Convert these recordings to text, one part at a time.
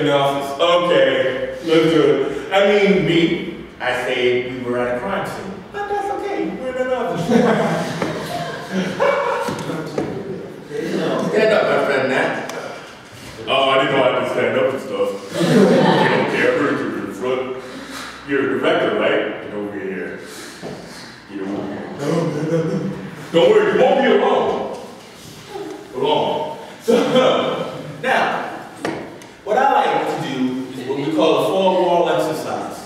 the office. Okay, let's do it. I mean, I say we were at a crime scene. But that's okay, we're in an office. Stand up, my friend, Nat. Oh, I didn't know I had to stand up and stuff. You don't care, we're in front. You're a director, right? Get over here. Get over here. No. Don't worry, you won't be alone. Alone. So, now, what I like to do is what we call a four-wall exercise.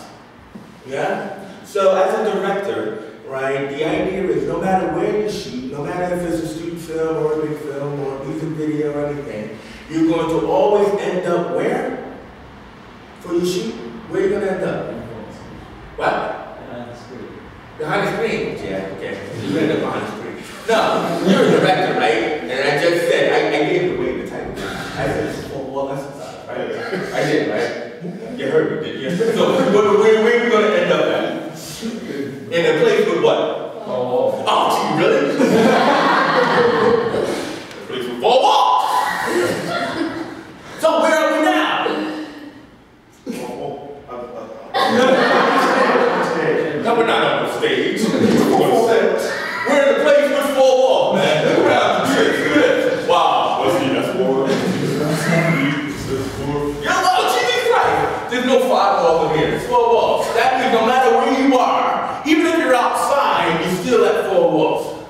Yeah? So, as a director, right, the idea is no matter where you shoot, no matter if it's a student film or a big film or a music video or anything, you're going to always end up where? For your shoot? Where are you going to end up? What? Behind the screen. Behind the screen? Yeah, okay. You end up behind the screen. No, you're a director, right? And I just said, I gave away the title. I said it's a four-wall exercise, right? I did, right? You heard me, did you? So, where are we going to end up at? In a place with what? Oh, gee, really? A place with four walls. So where are we now? No, we're not on the stage. We're in a place with four walls, man. Look around the tricks. Look at this. Wow. Let's see, that's four. Oh, Jesus Christ. There's no five walls in here. It's four walls. That means no matter where you are, even if you're outside, you're still at four walls.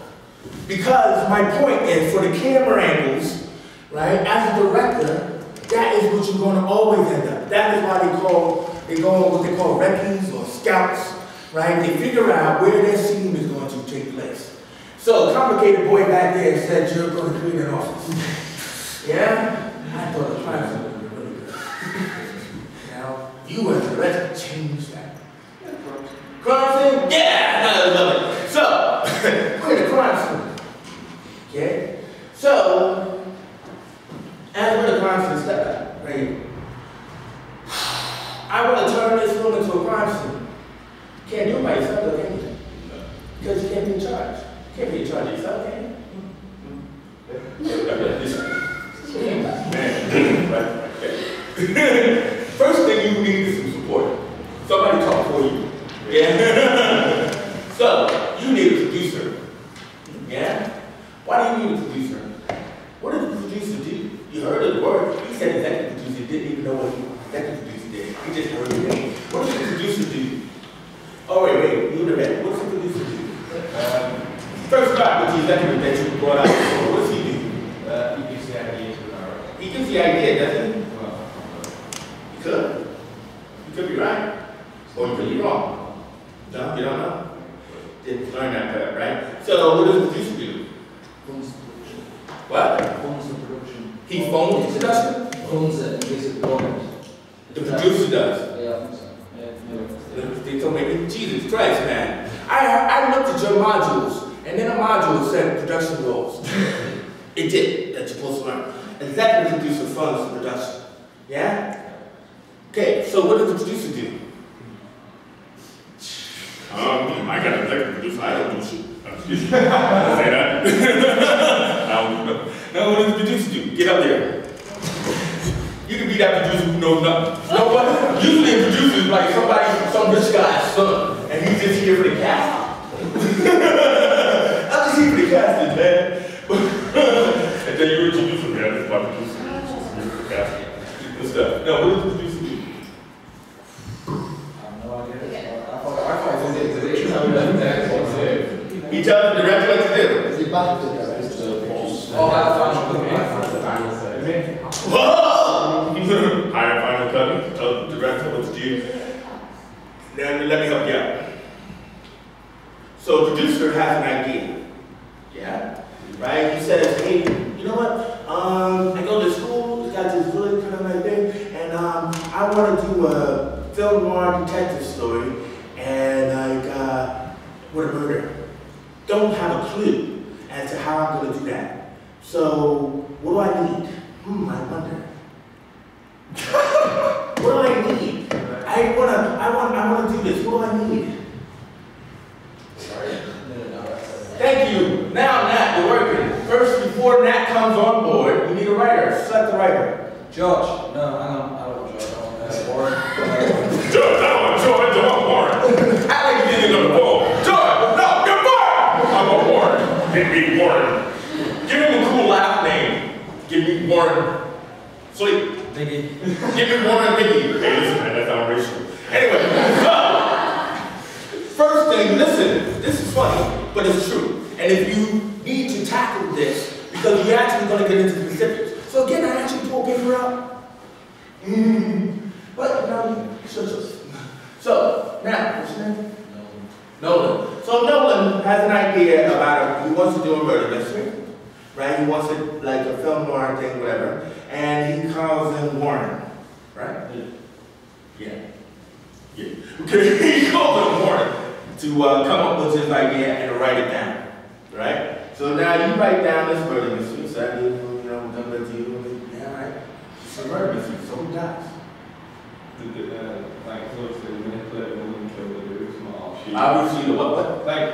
Because my point is, for the camera angles, right, as a director, that is what you're going to always end up. That is why they go on what they call recce's or scouts, right? They figure out where their scene is going to take place. So, a complicated boy back there said you're going to clean an office. Yeah? I thought the crime scene would be really good. Now, you as a director change that. Crime scene? Yeah, I love it. So, we're the crime scene. Okay? So, as we're the crime scene, step back, right? I want to turn this room into a crime scene. Can't do it by yourself, though, can you? Because you can't be in charge. You can't be in charge of yourself, can you? First thing you need is some support. Somebody talk for you. Yeah? So, you need a producer. Yeah? Why do you need a producer? What does the producer do? You heard the word. He said executive producer didn't even know what executive producer did. He just heard the name. What does the producer do? Oh, wait, you the man. What does the producer do? First start with the executive that you brought out. What does he do? He gives the idea to our... He gives the idea, doesn't he? He could. You could be right. Or you could be wrong. No, you don't know? Didn't learn that part, right? So what does the producer do? Phones the production. What? Phones the production. He phones the production? Phones it and gives it going. The producer does? Yeah, I think so. Yeah. They told me, Jesus Christ, man. I looked at your modules, and then a module said production goals. It did, that you're supposed to learn. Executive producer funds the production. Yeah? Okay, so what does the producer do? I got an executive producer. I don't do shit. I don't say that. I don't know. Now, what does the producer do? Get up there. You can be that producer who knows nothing. You know what? Usually a producer is like some rich guy's son, and he's just here for the casting. I'm just here for the casting, man. And then you introduce him, man. This is my producer. He's here for the casting. Good stuff. Now, what does the producer do? He tells the director what to do. Is he back to the Hire final cutting, tell the director what to do. Then let me help you out. So the producer has an idea. Yeah? Right? He says, hey, you know what? I go to school, it's got this really kind of like thing, and I want to do a film noir detective story, and like, with a murder. Don't have a clue as to how I'm going to do that. So, what do I need? I wonder. What do I need? I wanna do this. What do I need? Sorry. Thank you. Now, Nat, you're working. First, before Nat comes on board, you need a writer. Select the writer. George. No, hang on. I don't want George. Warren. George, I want Warren. Act like you didn't know the phone. George, no, you're fired. I want Warren. Give me Warren. Give him a cool last name. Give me Warren. Sleep. Biggie. Give me Warren Biggie. Hey, listen, man, that's not racial. Anyway, so, first thing, listen, this is funny, but it's true. And if you need to tackle this, because we're actually going to get into specifics. So again, I actually pulled paper out. But now, so now, what's your name? Nolan. So Nolan has an idea about he wants to do a murder mystery, right? He wants it like a film noir thing, whatever. And he calls him Warren, right? Yeah. Okay, he calls him Warren to come up with his idea and to write it down, right? So now you write down this murder mystery. So I do, you know, number two. Yeah, right. It's a murder mystery. So who dies? Like, close to the manipulative woman killed the dude small. Obviously, the what? Like,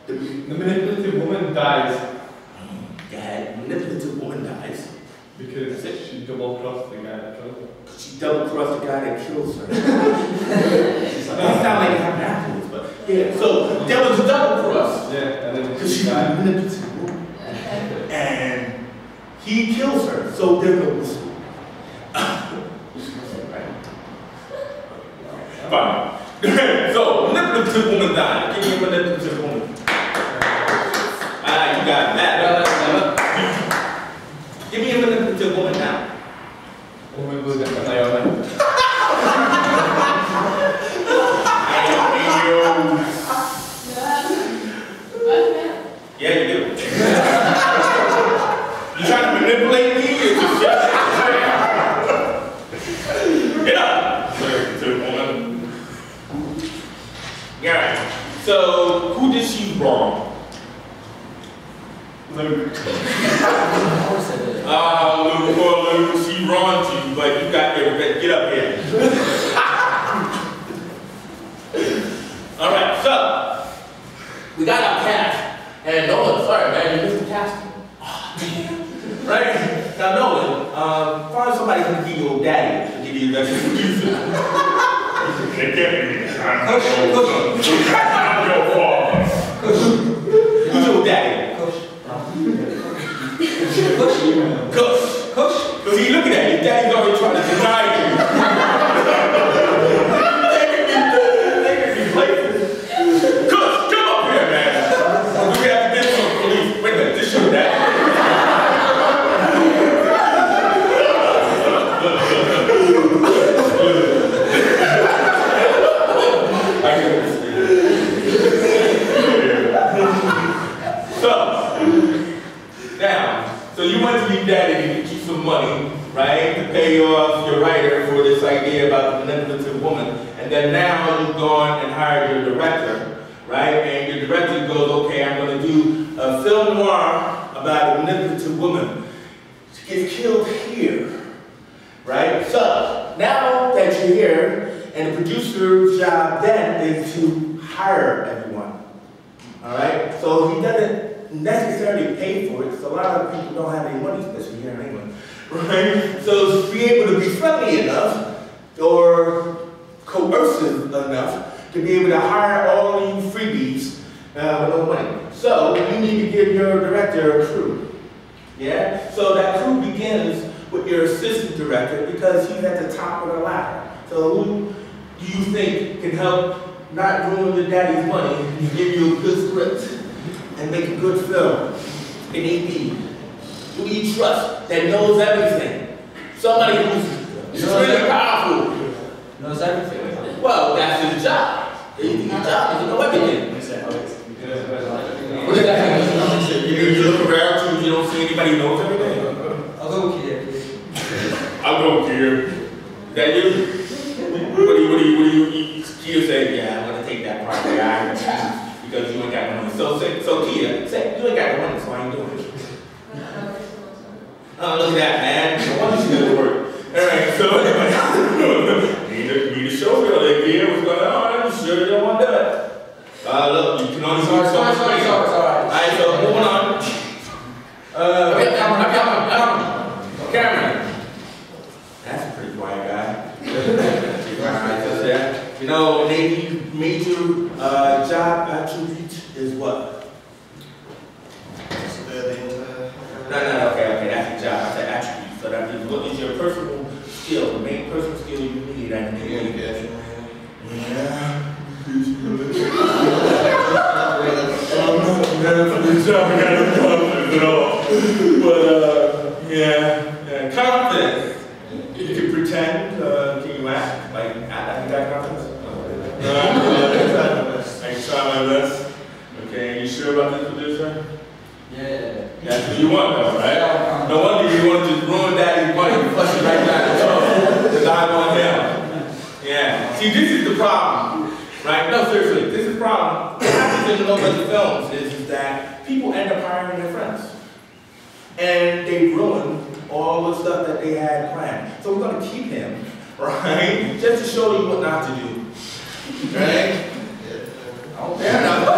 the manipulative woman dies. Yeah, manipulative woman dies. Because she double-crossed the guy that killed her. She double-crossed the guy that kills her. It's not like it happened afterwards, but yeah. So there was a double-cross. Yeah, and then Because she's a manipulative woman. And he kills her, so there's no whistle. Fine. So, manipulative woman died. Give me a manipulative woman. Ah, you got that. Give me a manipulative woman now. Woman was at Naomi. Yeah, you do. You trying to manipulate me or just get up? Manipulative woman. Yeah. So, who did she wrong? Luke. Luke, poor Luke, she wronged you, but you got there. Get up here. All right, so we got our cast, and Nolan, sorry man, you missed the casting. Oh, damn. Right? Now Nolan, find somebody who can give you a daddy to give you that excuse. They can't be. I'm your father. Who's your daddy? Kush. Because he looking at you, daddy's already trying to deny you. They can be places. Kush, come up here, man. We have to get some police. Wait a minute, this your daddy. So you went to your daddy to get you some money, right, to pay off your writer for this idea about the manipulative woman, and then now you've gone and hired your director, right, and your director goes, okay, I'm going to do a film noir about a manipulative woman. She gets killed here, right? So now that you're here, and the producer's job then is to hire everyone, all right? So he doesn't necessarily pay for it, so a lot of people don't have any money, especially here in England, right? So to be able to be friendly enough or coercive enough to be able to hire all you freebies with no money. So you need to give your director a crew, yeah? So that crew begins with your assistant director because he's at the top of the ladder. So who do you think can help not ruin your daddy's money and give you a good script and make a good film? An AD. Who you trust that knows everything? Somebody who's really powerful. Knows everything. Well, that's his job. His job is to know everything. What does that mean? You look around you don't see anybody who knows everything? I'll go with Kier. I'll go with Kier. Is that you? What do you Kier say, yeah, I'm gonna take that part of the eye. Because you ain't got no money. So Kia, say, you ain't got no money, so I ain't doing it. Oh, look at that, man. No wonder she doesn't work. Alright, so anyway, need to show me all that gear. What's going on? I'm sure you don't want that. Look, you can only do so much. Alright, so moving on. Cameron. That's a pretty quiet guy. Job attribute is what? No, okay, that's the job. I said attribute. So that means what is your personal skill, the main personal skill you need and communication. Yeah. But confidence. You can pretend. Can you act like you got confidence? I can try my best. Okay, you sure about this producer? Yeah. That's what you want though, right? No wonder you want to just ruin daddy's money and flush it right down the toilet. Because I want him. Yeah. See, this is the problem. Right? No, seriously, this is the problem. What happens in low budget films is that people end up hiring their friends. And they ruin all the stuff that they had planned. So we're going to keep him, right? Just to show you what not to do. Right? Oh, fair enough.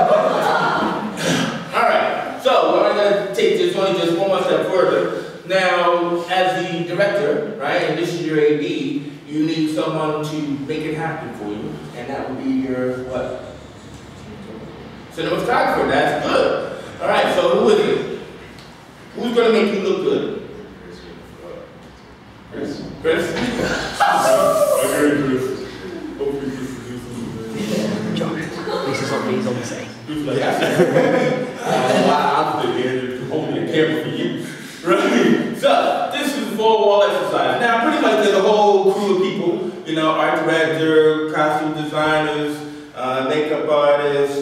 Alright, so what I'm going to take this only just one more step further. Now, as the director, right, and this is your AD, you need someone to make it happen for you. And that would be your, what? Cinematographer, that's good. Alright, so who is it? Who's going to make you look good? Chris? Chris? This is what he's on say. I'm holding a camera for you. Right? So, this is a four-wall exercise. Now, pretty much there's a whole crew of people, you know, art director, costume designers, makeup artists,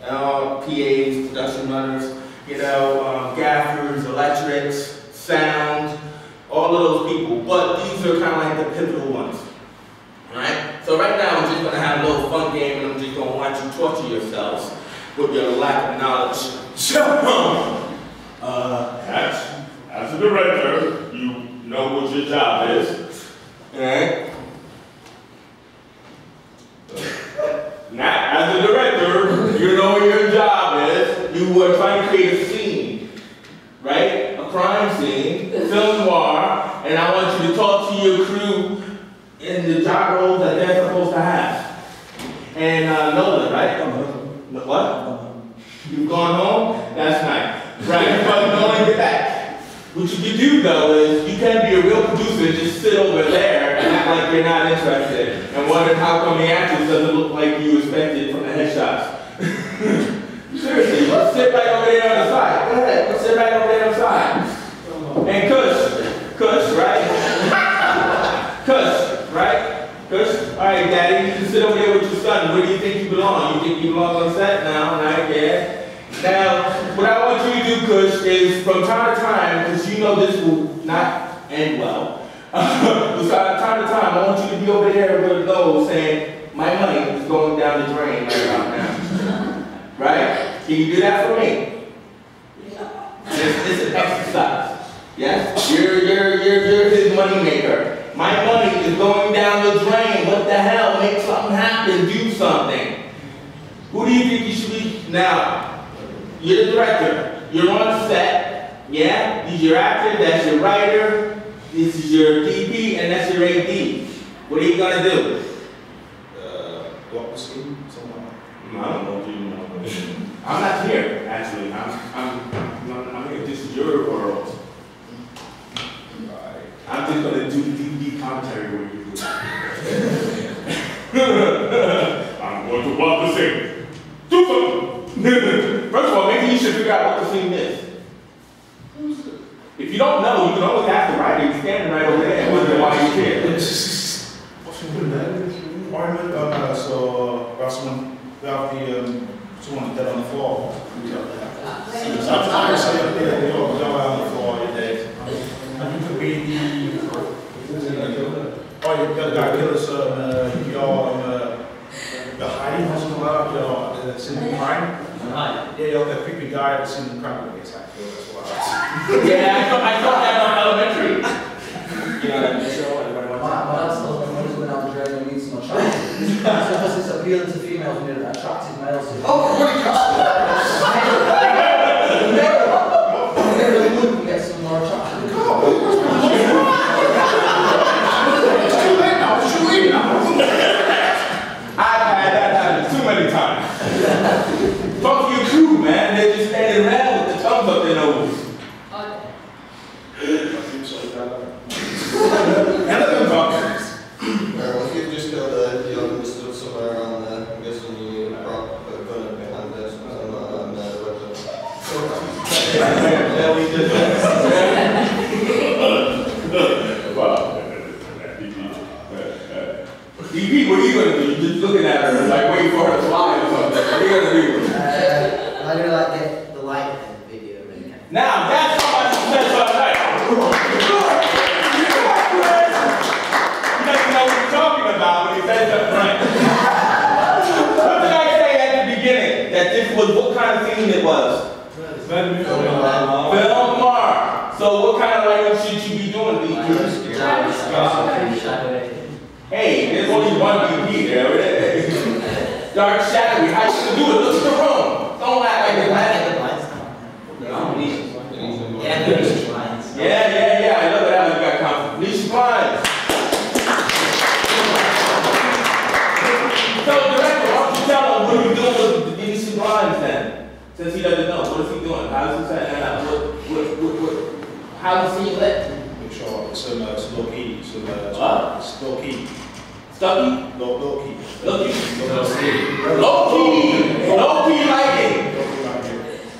PAs, production runners, you know, gaffers, electrics, sound, all of those people. But these are kind of like the pivotal ones. Alright? So right now we're just going to have a little fun game and I'm just going to watch you torture yourselves with your lack of knowledge. As a director, you know what your job is. Alright? Now, as a director, you know what your job is. You were trying to create a scene, right? A crime scene, film noir, and I want you to talk to your crew in the job roles that they're supposed to have. And Nolan, right? What? You've gone home? That's nice. Right? But Nolan, get back. What you can do though is you can be a real producer and just sit over there and act like you're not interested and wonder how come the actress doesn't look like you expected from the headshots. Seriously, let's sit right over there on the side. Go ahead, let's sit right over there on the side. And Kush, right? Kush, right? Kush, all right, Daddy, you can sit over there with your son. Where do you think you belong? You think you belong on set now, right? Yeah. Now, what I want you to do, Kush, is from time to time, because you know this will not end well. So time to time, I want you to be over there with a nose saying, my money is going down the drain right about now. Right? Can you do that for me? It's an exercise. Yes? You're his money maker. My money is going down the drain. What the hell? Make something happen. Do something. Who do you think you should be? Now, you're the director. You're on set. Yeah? He's your actor. That's your writer. This is your DP, and that's your AD. What are you gonna do? What was he? I don't know if you know. I'm not here, actually. I'm here. This is your world. Right. I'm just gonna do DVD commentary with you. I'm going to walk the scene. Do something. First of all, maybe you should figure out what the scene is. If you don't know, you can always ask the writer. He's standing right over there and wonder why he's here. What's he doing there? So, we have someone, someone dead on the floor. I'm trying to say up there, you're on the floor, you're dead. And you could be the guy killed us, you're hiding or something like that, that's in the crime. Yeah, you're the creepy guy that's in the crime. Yeah, I thought that on elementary. You know that show? My dad still went out the drain and needs some attractive. So it's appealing to females and attractive males. Maybe we get some more attractive. I've had that happen too many times. so you got Anything about this? If you just got the understood somewhere around there, I'm guessing you need a prop gun behind there, something like that, and weapon. Yeah, we did that. Wow. DP, what are you gonna do? You just looking at her, like waiting for her to fly or something. What are you gonna do? I'm gonna like get the light in the video and then Now, that's somebody who says something right. He doesn't know what he's talking about when he says something right. What did I say at the beginning? That this was what kind of scene it was? Film Noir. So what kind of language should you be doing, DP? Hey, there's only one DP there. Dark shadowy. How you gonna do it? Look at the room. Don't act like it's magic. Yeah. I love that how you got confidence. Niche blinds. So, director, why don't you tell him what are you doing with the niche blinds then? Since he doesn't know, what is he doing? How does he set that up? How does he lit? Make sure it's low key. What? It's low key. Stucky? Low key. Low key lighting.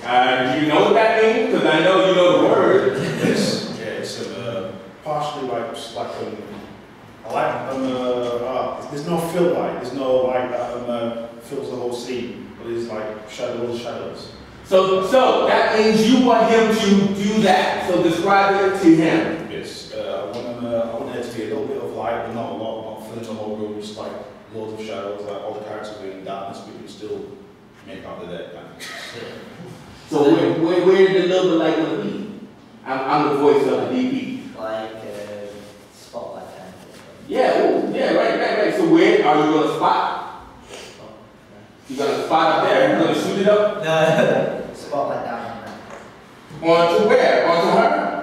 Do you know what that means? Because I know you know the word. It's partially like there's no fill light. There's no light that fills the whole scene. But it's like shadows. So that means you want him to do that. So describe it to him. Yes. I want there to be a little bit of light, but not a lot. Not filling the whole room. Just like loads of shadows. Like all the characters are in darkness, but you can still make out the dead kind of. So where did the little bit light gonna be? I'm the voice of the DP. like spotlight kind of Yeah, right. So where are you gonna spot? You gonna spot up there? You gonna shoot it up? No, spotlight down on that. Onto where? Onto her?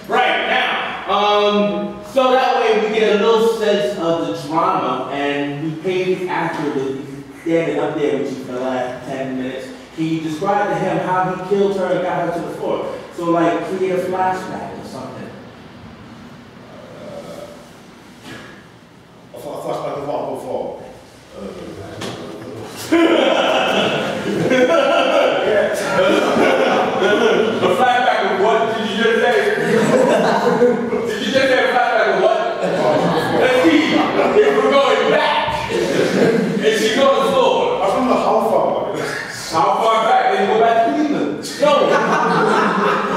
Right now. So that way we get a little sense of the drama, and we pay this actor to be standing up there with you for the last 10 minutes. Can you describe to him how he killed her and got her to the floor? So like create a flashback or something. A flashback of what before? A flashback of what did you just say? Did you just say a flashback of what? Let's see. If we're going back, and she go to the floor. I don't know how far back. How far back? Then go back to Cleveland. No.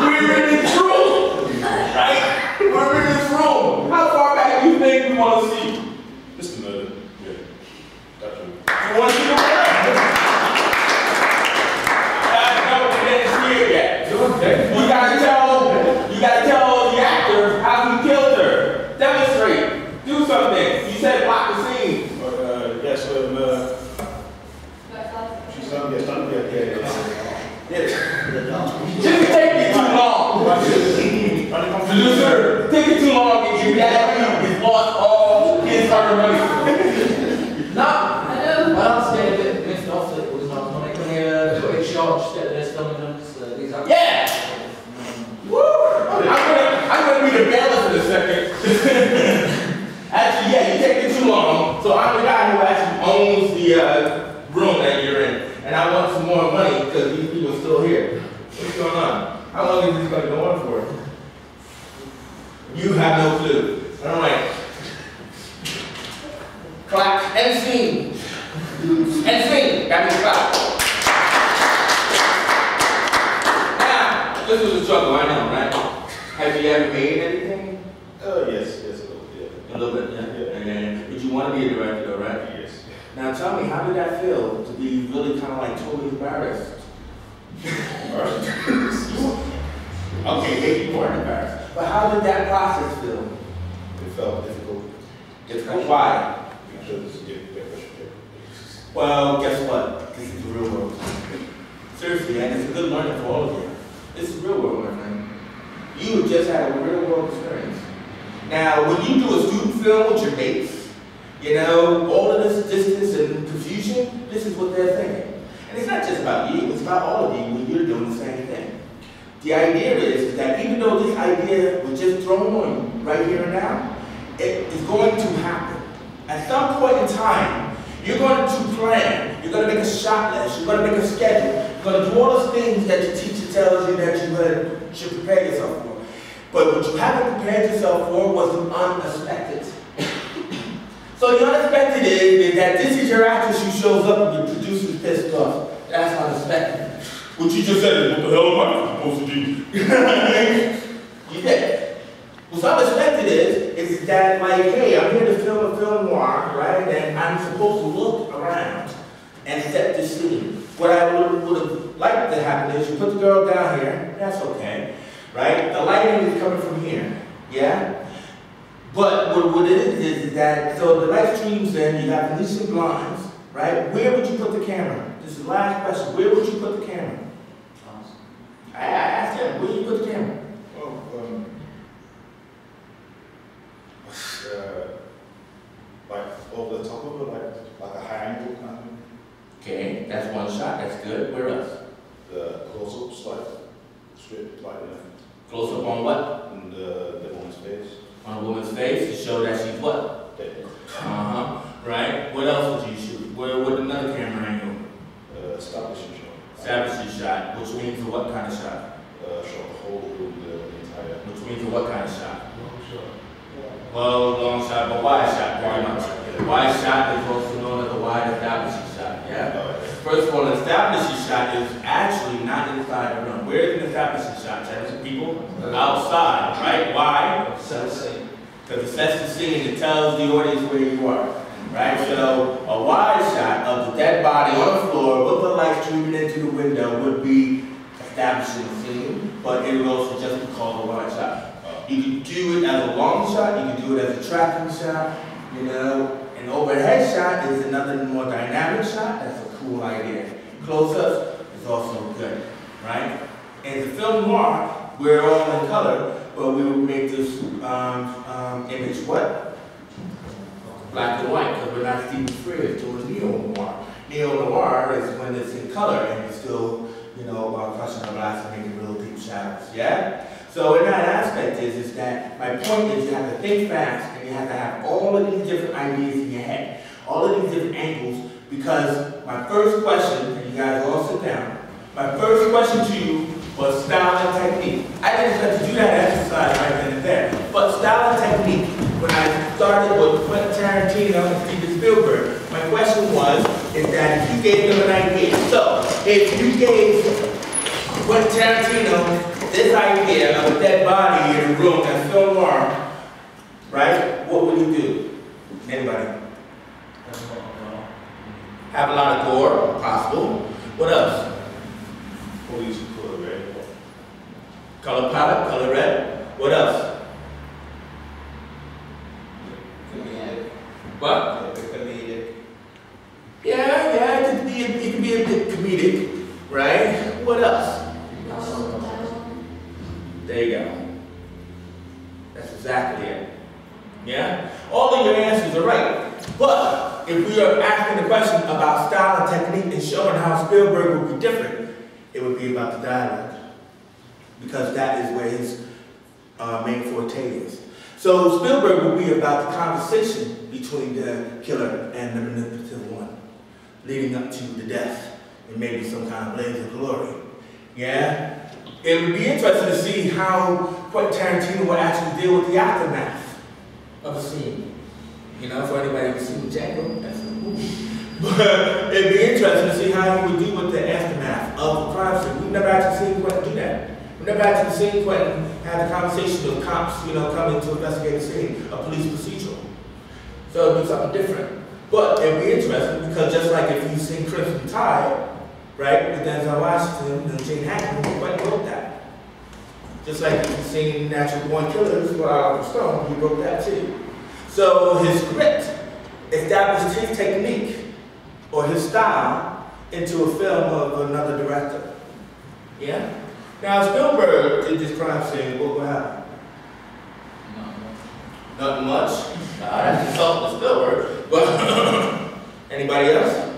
We're in this room. Right? We're in this room. How far back do you think we want to see? Just a minute. Yeah. Gotcha. You want to see the world? No, we didn't see it yet. You gotta tell the actor how he killed her. Demonstrate. Do something. You said block the scene. Yes, she's done. Yes, done. Yeah. Just take it too long. Producer, take it too long and your daddy has lost all his hard money. No, I don't get a bit missed off that it was not money. Can you cut it short, just get this done and these are. Yeah! Woo! I'm gonna be the bailiff in a second. Actually, yeah, you take it too long. So I'm the guy who actually owns the room that you're in. And I want some more money because these people are still here. What's going on? How long is this going to go on for? You have no clue. All right. Clap and scene. And scene. That means clap. Now, this was a struggle, I know, right? Have you ever made anything? Yes, A little bit, yeah. But you want to be a director, though, right? Yes. Now tell me, how did that feel to be really kind of like totally embarrassed? Okay, maybe you weren't embarrassed. But how did that process feel? It felt difficult. Difficult? Why? Because Well, guess what? This is the real world. Seriously, and it's a good learning for all of you. This is real world, my friend. You have just had a real world experience. Now, when you do a student film with your mates, you know, all of this distance and confusion, this is what they're thinking. And it's not just about you, it's about all of you when you're doing the same thing. The idea is that even though this idea was just thrown on you right here and now, it is going to happen. At some point in time, you're going to plan, you're going to make a shot list, you're going to make a schedule, you're going to do all those things that your teacher tells you that you should prepare yourself for. But what you haven't prepared yourself for was the unexpected. So the unexpected is that this is your actress who shows up and your producer's pissed off. That's unexpected. What you just said is, what the hell am I supposed to do? You did. What's unexpected is that, like, hey, I'm here to film a film noir, right? And I'm supposed to look around and set the scene. What I would have liked to happen is you put the girl down here, that's okay, right? The lighting is coming from here, yeah? But what it is that, so the light streams in, you have Venetian blinds, right? Where would you put the camera? This is the last question. Where would you put the camera? I asked him, where do you put the camera? Like over the top of it, like a high angle kind of thing. Okay, that's one shot, that's good. Where else? The close-ups, like straight, like Close up on what? in the woman's face. On a woman's face to show that she's what? Dead. Right? What else would you shoot? Where would another camera angle? Establishing shot. Establishing shot, which means a what kind of shot? Shot the whole of the entire. Which means a what kind of shot? Well, long shot, but wide shot, very much. Wide shot is also known as a wide establishing shot, yeah? First of all, an establishing shot is actually not inside the room. Where is an establishing shot? Chance people outside, right? Why? Because it sets the scene, it tells the audience where you are, right? So a wide shot of the dead body on the floor with the light streaming into the window would be establishing the scene, but it would also just be called a wide shot. You can do it as a long shot, you can do it as a tracking shot, you know. An overhead shot is another more dynamic shot. That's a cool idea. Close-ups is also good, right? In the film noir, we're all in color, but we would make this image what? Black and white, because we're not Stephen Frears doing neo-noir. Neo-noir is when it's in color and it's still, you know, crushing the glass and making real deep shadows, yeah? So in that aspect is that my point is you have to think fast and you have to have all of these different ideas in your head, all of these different angles, because my first question, and you guys all sit down, my first question to you was style and technique. I didn't expect to do that exercise right then and there, but style and technique. When I started with Quentin Tarantino and Steven Spielberg, my question is that if you gave them an idea, so if you gave Quentin Tarantino this idea of a dead body in a room that's film noir, right? What would you do? Anybody? Have a lot of gore, possible. What else? Police color red. Color palette, color red. What else? Comedic. What? Comedic. Yeah, it could be a bit comedic, right? What else? There you go. That's exactly it. Yeah? All of your answers are right. But if we are asking the question about style and technique and showing how Spielberg would be different, it would be about the dialogue. Because that is where his main forte is. So Spielberg would be about the conversation between the killer and the manipulative one, leading up to the death and maybe some kind of blaze of glory. Yeah? It would be interesting to see how Quentin Tarantino would actually deal with the aftermath of a scene. You know, for anybody who's seen Django, that's a movie. But it'd be interesting to see how he would deal with the aftermath of the crime scene. We've never actually seen Quentin do that. We've never actually seen Quentin have a conversation with cops, you know, coming to investigate a scene, a police procedural. So it'd be something different. But it'd be interesting because just like if you've seen Crimson Tide, right, with Denzel Washington and Gene Hackman, Quentin wrote that. Just like you've seen Natural Born Killers by Oliver Stone, he wrote that too. So his script established his technique or his style into a film of another director. Yeah? Now Spielberg did this crime scene, what would happen? Nothing much. That's insulting to Spielberg. But anybody else?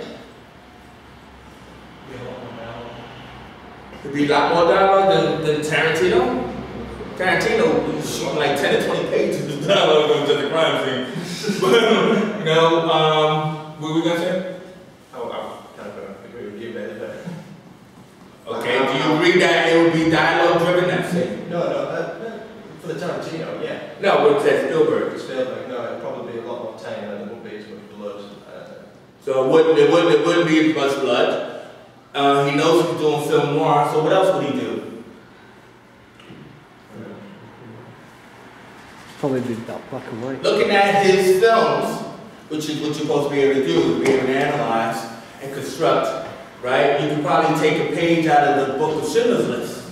It'd be a lot more dialogue than Tarantino. Tarantino was shooting like 10 to 20 pages of dialogue on just a crime scene. But, you know, what were we gonna say? I'm kind of agree with you, but Okay, do you agree that it would be dialogue driven that scene? no, for the Tarantino, yeah. No, what says Spielberg. Spielberg, no, it'd probably be a lot more tame and there wouldn't be as much blood. So it wouldn't be as much blood. He knows he's doing film noir, so what else would he do? Probably be that black and white. Looking at his films, which is what you're supposed to be able to do, be able to analyze and construct, right? You could probably take a page out of the book of Schindler's List.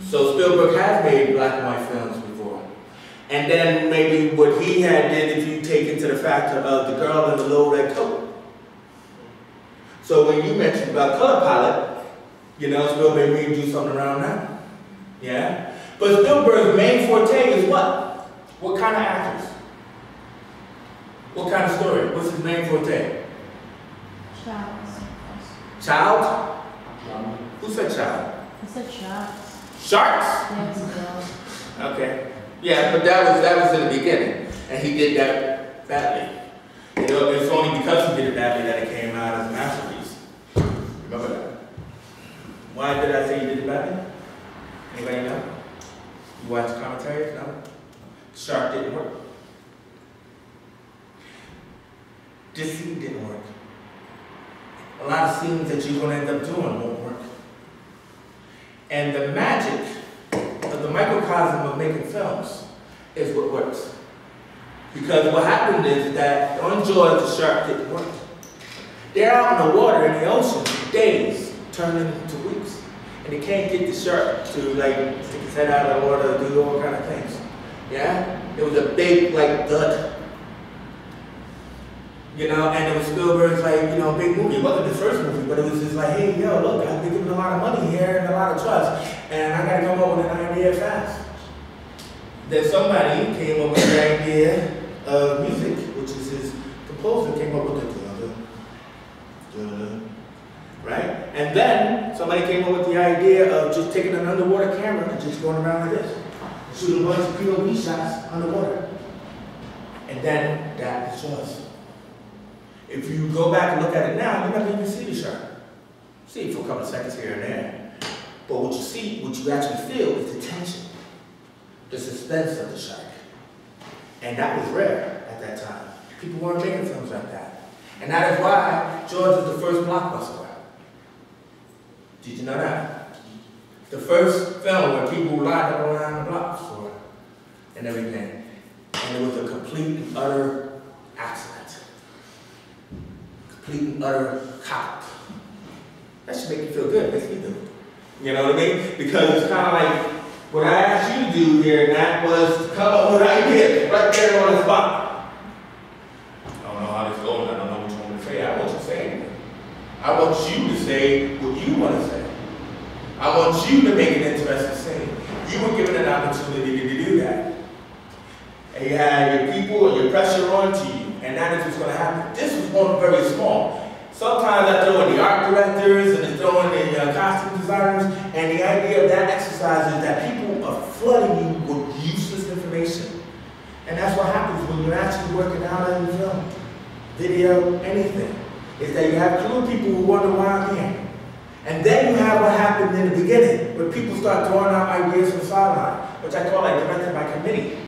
So Spielberg has made black and white films before. And then maybe what he had did, if you take into the factor of the girl in the little red coat. So when you mentioned about color palette, you know, Spielberg made you do something around that. Yeah? But Spielberg's main forte is what? What kind of actors? What kind of story? What's his main forte? Child? Who said child? I said sharks. Sharks? Yes, Okay. Yeah, but that was in the beginning. And he did that badly. You know, it's only because he did it badly that it came out as a masterpiece. Remember that? Why did I say he did it badly? Anybody know? You watch commentaries? No? Shark didn't work. This scene didn't work. A lot of scenes that you're going to end up doing won't work. And the magic of the microcosm of making films is what works. Because what happened is that on George, the shark didn't work. They're out in the water in the ocean for days, turning into weeks. And they can't get the shark to like stick his head out of the water, do all kind of things. Yeah? It was a big like thud. You know, and it was Spielberg's like, you know, big movie. It wasn't the first movie, but it was just like, hey, yo, look, I've been given a lot of money here and a lot of trust, and I gotta come up with an idea fast. Then somebody came up with the idea of music, which is his composer came up with the right? And then somebody came up with the idea of just taking an underwater camera and just going around like this, shooting a bunch of POV shots underwater. And then that is yours. If you go back and look at it now, you never even see the shark. See it for a couple of seconds here and there. But what you see, what you actually feel is the tension, the suspense of the shark. And that was rare at that time. People weren't making films like that. And that is why George was the first blockbuster. Did you know that? The first film where people lined up around the blocks for and everything. And it was a complete and utter accident. Complete and utter cop. That should make you feel good, makes me do. You know what I mean? Because it's kind of like what I asked you to do here, and that was to come up with ideas right there on the spot. I don't know how this goes, I don't know what you want me to say. I want you to say anything. I want you to say what you want to say. I want you to make an interesting scene. You were given an opportunity to do that. And you had your people and your pressure onto you, and that is what's going to happen. This was one very small. Sometimes I throw in the art directors and I throw in the costume designers, and the idea of that exercise is that people are flooding you with useless information. And that's what happens when you're actually working out in film, video, anything, is that you have clue people who wonder why I'm here. And then you have what happened in the beginning, where people start throwing out ideas from the sideline, which I call like directed by committee.